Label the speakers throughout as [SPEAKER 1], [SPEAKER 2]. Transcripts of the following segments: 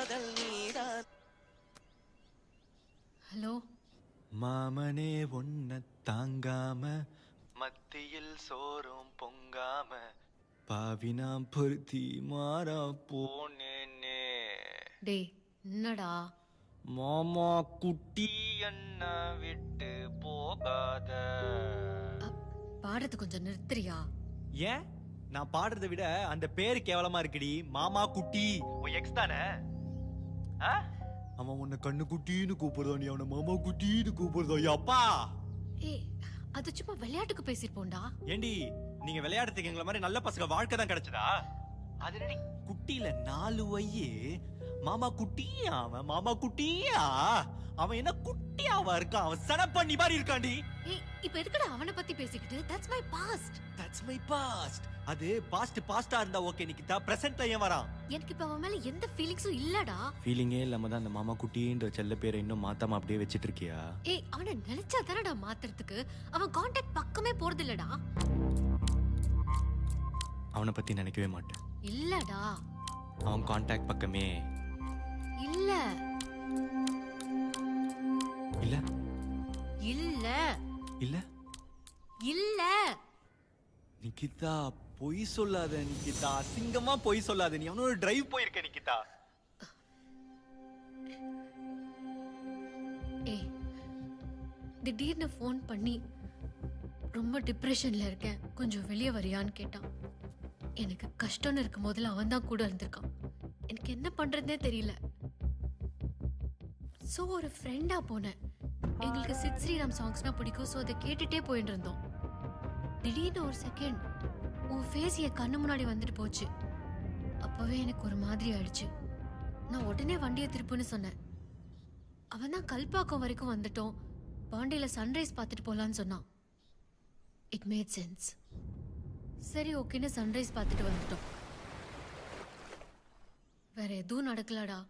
[SPEAKER 1] காதல் நீதான்.
[SPEAKER 2] ஹலோ
[SPEAKER 3] மாமனே ஒன்ன தாங்காம மத்தியில் சோறும் பொங்காம பாவினாம் பொருத்தி மாறா போனேனே.
[SPEAKER 2] டேய் என்னடா
[SPEAKER 3] மாமா குட்டி என்ன விட்டு போகாத.
[SPEAKER 2] பாடுறது கொஞ்சம் நிறுத்துறியா?
[SPEAKER 3] ஏன் நான் பாடுறதை விட அந்த பேரு கேவலமா இருக்குடி. மாமா குட்டி உன் எக்ஸ் தானே? அவன் உன்னை கண்ணு குட்டின்னு கூப்பிடுறா, நீ அவனை மாமா குட்டின்னு கூப்பிடுறா. அப்பா
[SPEAKER 2] ஏய் அது சும்மா விளையாட்டுக்கு பேசிருப்போம்டா.
[SPEAKER 3] ஏண்டி நீங்க விளையாடுறதுக்கு எங்களை மாதிரி நல்ல பசங்க வாழ்க்கை தான் கிடைச்சதா? அது குட்டியில 4 வயசு மாமா குட்டியா. அவன் மாமா குட்டியா, அவன் என்ன குட்டியாவா இருக்கான்? அவன் சனப்பண்ணி மாதிரி இருக்காண்டி.
[SPEAKER 2] ஏய் இப்ப எதுக்குடா அவனை பத்தி பேசிக்கிட்டு? That's my past.
[SPEAKER 3] That's my past. அது பாஸ்டா இருந்தா ஓகே நிக்கிதா. பிரசன்ட்ல ஏன் வரான்?
[SPEAKER 2] எனக்கு இப்ப அவன் மேல எந்த ஃபீலிங்ஸும் இல்லடா.
[SPEAKER 3] ஃபீலிங்கே இல்லாம தான் அந்த மாமா குட்டின்ற செல்ல பேரை இன்னும் மாத்தாம அப்படியே வச்சிட்டு இருக்கியா?
[SPEAKER 2] ஏய் அவனை நினைச்சா தானடா மாத்துறதுக்கு. அவன் கான்டாக்ட் பக்கமே போறது இல்லடா.
[SPEAKER 3] அவனை பத்தி நினைக்கவே மாட்டேன்.
[SPEAKER 2] இல்லடா
[SPEAKER 3] அவன் கான்டாக்ட் பக்கமே
[SPEAKER 2] இல்ல
[SPEAKER 3] இல்ல
[SPEAKER 2] இல்ல
[SPEAKER 3] இல்ல
[SPEAKER 2] இல்ல.
[SPEAKER 3] நிக்கிதா பொய் சொல்லாத நிக்கிதா. அசிங்கமா பொய் சொல்லாத. நீ அவனோட டிரைவ் போயிருக்க நிக்கிதா.
[SPEAKER 2] ஏய் திடீர்னு ஃபோன் பண்ணி ரொம்ப டிப்ரெஷன்ல இருக்கேன், கொஞ்சம் வெளியே வரியான்னு கேட்டான். எனக்கு கஷ்டம்னு இருக்கும் போதுல அவன் தான் கூட இருந்திருக்கான். எனக்கு என்ன பண்றதுனே தெரியல. சோ ஒரு ஃப்ரெண்டா போனேன். எங்களுக்கு சித் ஸ்ரீராம் சாங்ஸ்னா பிடிக்கும். சோ அதை கேட்டுட்டே போயிட்டு இருந்தோம். திடீர்னு ஒரு செகண்ட் உன் ஃபேஸ் என் கண்ணு முன்னாடி வந்துட்டு போச்சு. அப்பவே எனக்கு ஒரு மாதிரி ஆயிடுச்சு. நான் உடனே வண்டியை திருப்புன்னு சொன்னேன். அவன் தான் கல்பாக்கம் வரைக்கும் வந்துட்டோம், பாண்டியில சன்ரைஸ் பார்த்துட்டு போலான்னு சொன்னான். It made sense. சரி ஓகேன்னு சன்ரைஸ் பார்த்துட்டு வந்துட்டோம். வேற எதுவும் நடக்கலடா.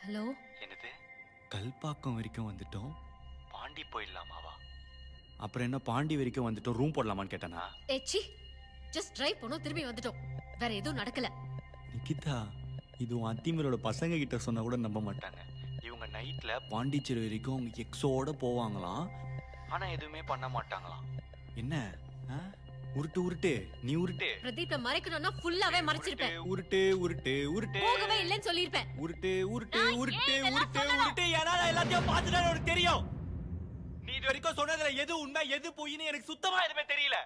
[SPEAKER 2] ஹலோ
[SPEAKER 3] என்னது? கல்பாக்கம் வரைக்கும் வந்துட்டோம், பாண்டி போயிடலாமாவா? அப்புறம் என்ன பாண்டி வரைக்கும் வந்துட்டோம், ரூம் போடலாமான்னு கேட்டானா?
[SPEAKER 2] ஏச்சி ஜஸ்ட் டிரைவ் பண்ணோம், திரும்பி வந்துட்டோம். வேற எதுவும் நடக்கல.
[SPEAKER 3] நிக்கிதா இது உன் அத்திமரோட பசங்க கிட்ட சொன்னா கூட நம்ப மாட்டாங்க. இவங்க நைட்ல பாண்டிச்சேரி வரைக்கும் அவங்க எக்ஸோட போவாங்களாம், ஆனா எதுவுமே பண்ண மாட்டாங்களாம். என்ன உருட்டு உருட்டு நீ உருட்டு.
[SPEAKER 2] பிரதீப்ல மறைக்கணும்னா ஃபுல்லாவே மறைச்சிருப்பேன்.
[SPEAKER 3] உருட்டு உருட்டு உருட்டு
[SPEAKER 2] போகவே இல்லைன்னு சொல்லிருப்பேன்.
[SPEAKER 3] உருட்டு உருட்டு உருட்டு உருட்டு உருட்டு. ஏன்னா எல்லாத்தையும் பார்த்துட்டா உனக்கு தெரியும். நீ இது வரைக்கும் சொன்னதுல எது உண்மை எது பொய்ன்னு எனக்கு சுத்தமா எதுவுமே தெரியல.